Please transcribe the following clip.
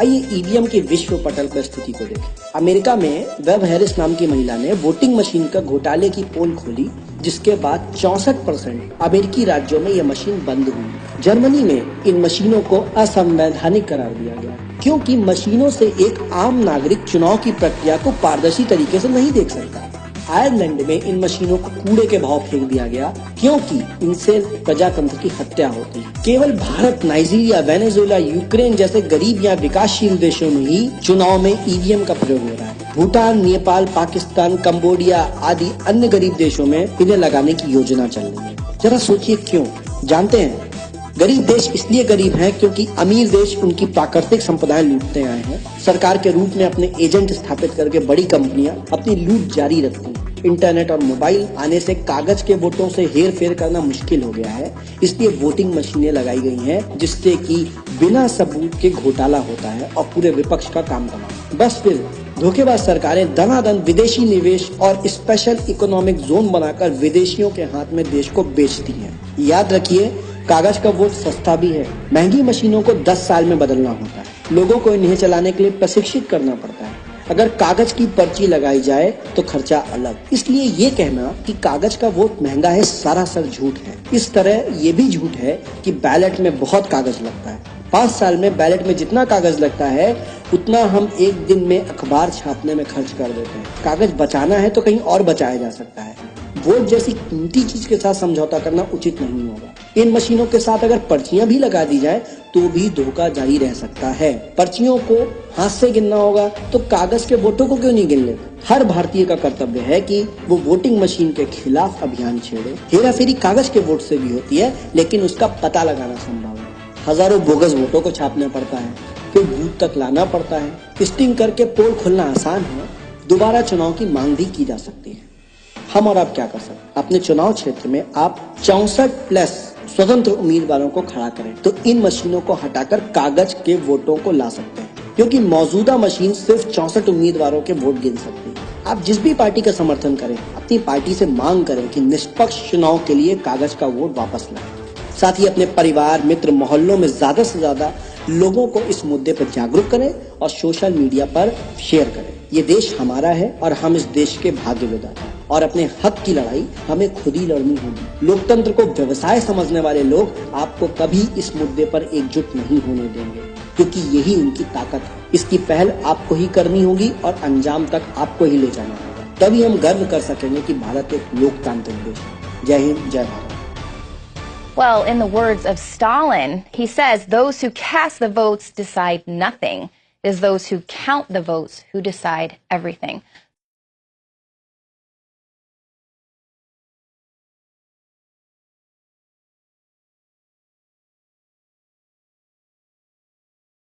आइए ईवीएम की विश्व पटल पर स्थिति को देखें। अमेरिका में वेब हैरिस नाम की महिला ने वोटिंग मशीन का घोटाले की पोल खोली, जिसके बाद 64% अमेरिकी राज्यों में यह मशीन बंद हुई। जर्मनी में इन मशीनों को असंवैधानिक करार दिया गया, क्योंकि मशीनों से एक आम नागरिक चुनाव की प्रक्रिया को पारदर्शी तरीके से नहीं देख सकता। आयरलैंड में इन मशीनों को कूड़े के भाव फेंक दिया गया, क्योंकि इनसे प्रजातंत्र की हत्या होती है। केवल भारत, नाइजीरिया, वेनेजुएला, यूक्रेन जैसे गरीब या विकासशील देशों में ही चुनाव में ईवीएम का प्रयोग हो रहा है। भूटान, नेपाल, पाकिस्तान, कंबोडिया आदि अन्य गरीब देशों में इन्हें लगाने की योजना चल रही है। जरा सोचिए क्यों? जानते हैं, गरीब देश इसलिए गरीब हैं क्योंकि अमीर देश उनकी प्राकृतिक संपदाएं लूटते आए हैं। सरकार के रूप में अपने एजेंट स्थापित करके बड़ी कंपनियां अपनी लूट जारी रखती हैं। इंटरनेट और मोबाइल आने से कागज के वोटों से हेर फेर करना मुश्किल हो गया है, इसलिए वोटिंग मशीनें लगाई गई हैं, जिससे कि बिना सबूत के घोटाला होता है और पूरे विपक्ष का काम तमाम। बस फिर धोखेबाज सरकारें दनादन विदेशी निवेश और स्पेशल इकोनॉमिक जोन बनाकर विदेशियों के हाथ में देश को बेचती हैं। याद रखिए, कागज का वोट सस्ता भी है। महंगी मशीनों को 10 साल में बदलना होता है। लोगों को इन्हें चलाने के लिए प्रशिक्षित करना पड़ता है। अगर कागज की पर्ची लगाई जाए तो खर्चा अलग। इसलिए ये कहना कि कागज का वोट महंगा है सरासर झूठ है। इस तरह ये भी झूठ है कि बैलेट में बहुत कागज लगता है। 5 साल में बैलेट में जितना कागज लगता है, उतना हम एक दिन में अखबार छापने में खर्च कर देते हैं। कागज बचाना है तो कहीं और बचाया जा सकता है। वोट जैसी कीमती चीज के साथ समझौता करना उचित नहीं होगा। इन मशीनों के साथ अगर पर्चियां भी लगा दी जाए तो भी धोखा जारी रह सकता है। पर्चियों को हाथ से गिनना होगा तो कागज के वोटों को क्यों नहीं गिन ले? हर भारतीय का कर्तव्य है कि वो वोटिंग मशीन के खिलाफ अभियान छेड़े। हेराफेरी कागज के वोट से भी होती है, लेकिन उसका पता लगाना संभव है। हजारों बोगस वोटों को छापना पड़ता है, फिर बूथ तक लाना पड़ता है। स्टिंग करके पोल खोलना आसान है, दोबारा चुनाव की मांग भी की जा सकती है। हम और आप क्या कर सकते हैं? अपने चुनाव क्षेत्र में आप 64+ स्वतंत्र उम्मीदवारों को खड़ा करें तो इन मशीनों को हटाकर कागज के वोटों को ला सकते हैं, क्योंकि मौजूदा मशीन सिर्फ 64 उम्मीदवारों के वोट गिन सकती है। आप जिस भी पार्टी का समर्थन करें, अपनी पार्टी से मांग करें कि निष्पक्ष चुनाव के लिए कागज का वोट वापस लाएं। साथ ही अपने परिवार, मित्र, मोहल्लों में ज्यादा से ज्यादा लोगों को इस मुद्दे पर जागरूक करें और सोशल मीडिया पर शेयर करें। ये देश हमारा है और हम इस देश के भाग्य विधाता हैं, और अपने हक की लड़ाई हमें खुद ही लड़नी होगी। लोकतंत्र को व्यवसाय समझने वाले लोग आपको कभी इस मुद्दे पर एकजुट नहीं होने देंगे, क्योंकि यही उनकी ताकत है। इसकी पहल आपको ही करनी होगी और अंजाम तक आपको ही ले जाना होगा। तभी हम गर्व कर सकेंगे कि भारत एक लोकतांत्रिक देश है। जय हिंद, जय Bharat. Well, in the words of Stalin, he says, those who cast the votes decide nothing. It is those who count the votes who decide everything.